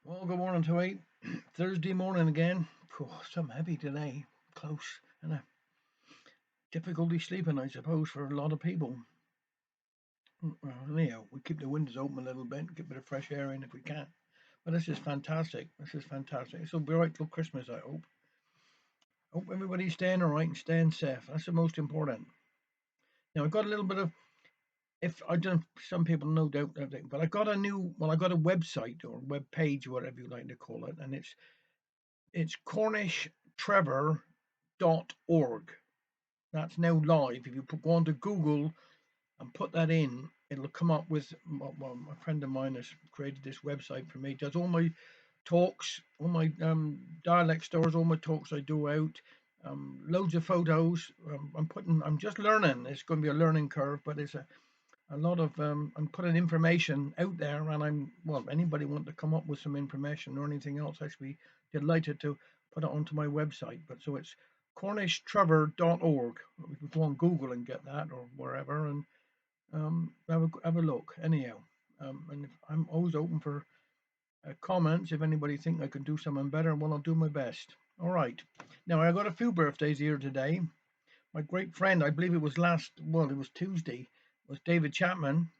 Well, good morning to eight. Thursday morning again. Some heavy today. Close and a difficulty sleeping, I suppose, for a lot of people. Well, anyhow, we keep the windows open a little bit, get a bit of fresh air in if we can. But this is fantastic. This is fantastic. It'll be right till Christmas, I hope. Hope everybody's staying all right and staying safe. That's the most important. Now, I've got a little bit of, if I don't, some people no doubt, but I got a new, well, I got a website or web page, whatever you like to call it, and it's cornishtrevor.org. That's now live. If you go onto Google and put that in, it'll come up with. Well, a friend of mine has created this website for me. It does all my talks, all my dialect stores, all my talks I do out. Loads of photos. I'm just learning. It's going to be a learning curve, but it's a lot of. I'm putting information out there, and anybody want to come up with some information or anything else, I'd be delighted to put it onto my website. But so it's cornishtrevor.org. You can go on Google and get that or wherever and have a look. Anyhow, and I'm always open for comments. If anybody think I could do something better, well, I'll do my best. All right. Now I got a few birthdays here today. My great friend, I believe it was Tuesday, was David Chapman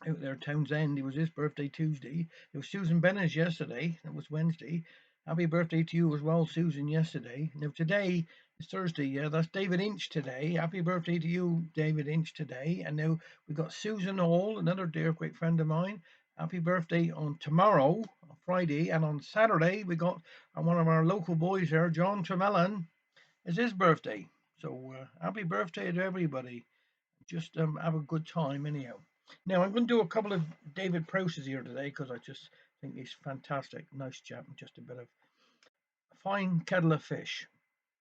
out there, Townsend. It was his birthday Tuesday. It was Susan Bennett's yesterday. It was Wednesday. Happy birthday to you as well, Susan, yesterday. Now, today is Thursday. Yeah, that's David Inch today. Happy birthday to you, David Inch, today. And now we've got Susan Hall, another dear great friend of mine. Happy birthday on tomorrow, on Friday. And on Saturday, we got one of our local boys here, John Tremellan. It's his birthday. So happy birthday to everybody. Just have a good time anyhow. Now I'm going to do a couple of David Prowses here today because I just think he's fantastic, nice chap, and just a bit of a fine kettle of fish.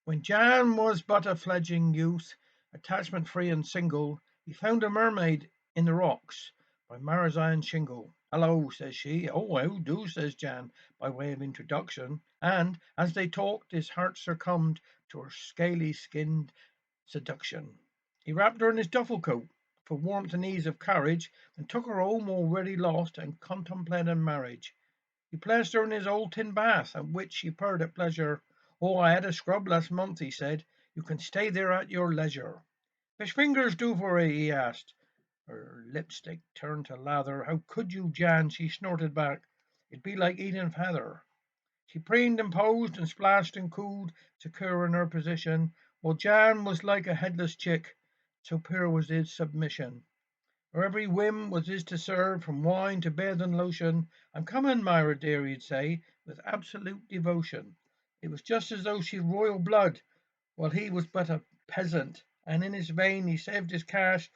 When Jan was but a fledgling youth, attachment free and single, he found a mermaid in the rocks by Mara's iron shingle. Hello, says she. Oh, how do, says Jan, by way of introduction. And as they talked, his heart succumbed to her scaly skinned seduction. He wrapped her in his duffel coat for warmth and ease of carriage, and took her home already lost and contemplated marriage. He placed her in his old tin bath, at which she purred at pleasure. Oh, I had a scrub last month, he said. You can stay there at your leisure. Fish fingers do for you, he asked. Her lipstick turned to lather. How could you, Jan? She snorted back. It'd be like eating feather. She preened and posed and splashed and cooed, secure in her position, while Jan was like a headless chick, so pure was his submission. Her every whim was his to serve, from wine to bed and lotion. I'm coming, Myra dear, he'd say, with absolute devotion. It was just as though she'd royal blood, while he was but a peasant, and in his vein he saved his cash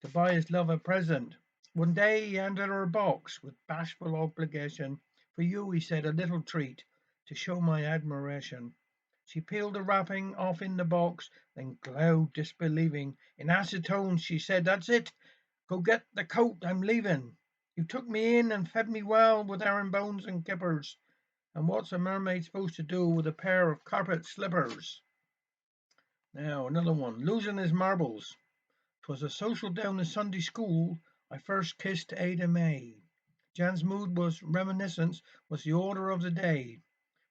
to buy his love a present. One day he handed her a box with bashful obligation. For you, he said, a little treat to show my admiration. She peeled the wrapping off in the box, then glowed disbelieving. In acid tones she said, that's it. Go get the coat, I'm leaving. You took me in and fed me well with herringbones and kippers. And what's a mermaid supposed to do with a pair of carpet slippers? Now, another one. Losing his marbles. 'Twas a social down in Sunday school. I first kissed Ada May. Jan's mood was reminiscence, was the order of the day.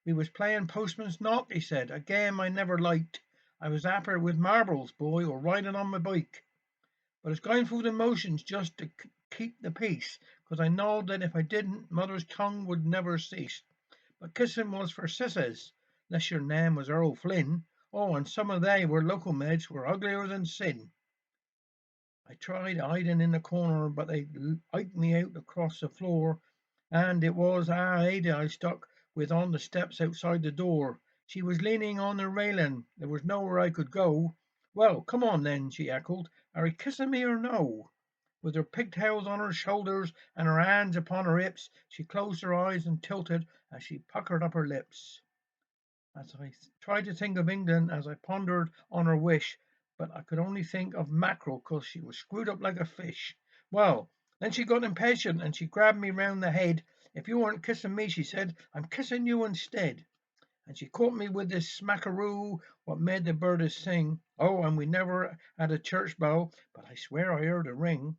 We was playing postman's knock, he said, a game I never liked. I was happier with marbles, boy, or riding on my bike. But it's going through the motions just to keep the peace, 'cause I knowed that if I didn't, mother's tongue would never cease. But kissing was for sisses, 'less your name was Earl Flynn. Oh, and some of they were local maids were uglier than sin. I tried hiding in the corner, but they iked me out across the floor, and it was Ada I stuck with on the steps outside the door. She was leaning on the railing. There was nowhere I could go. Well, come on then, she echoed. Are you kissing me or no? With her pigtails on her shoulders and her hands upon her hips, she closed her eyes and tilted as she puckered up her lips. As I tried to think of England, as I pondered on her wish, but I could only think of mackerel, 'cause she was screwed up like a fish. Well, then she got impatient and she grabbed me round the head. If you weren't kissing me, she said, I'm kissing you instead. And she caught me with this smackaroo what made the birdies sing. Oh, and we never had a church bell, but I swear I heard a ring.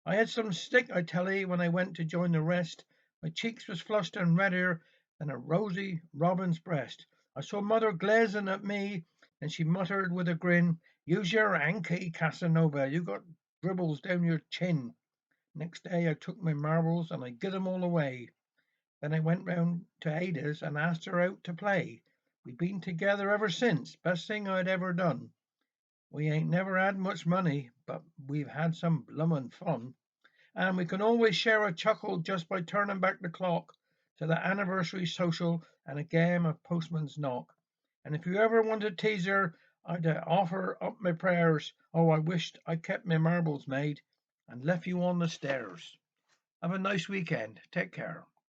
I had some stick, I tell 'ee, when I went to join the rest, My cheeks was flushed and redder than a rosy robin's breast. I saw mother glazing at me, and she muttered with a grin, "Use your hanky, Casanova. You got dribbles down your chin." Next day I took my marbles and I give 'em all away. Then I went round to Ada's and asked her out to play. We've been together ever since. Best thing I'd ever done. We ain't never had much money, but we've had some bloomin' fun. And we can always share a chuckle just by turning back the clock to the anniversary social and a game of postman's knock. And if you ever want to tease her, I'd offer up my prayers. Oh, I wished I kept my marbles made and left you on the stairs. Have a nice weekend. Take care.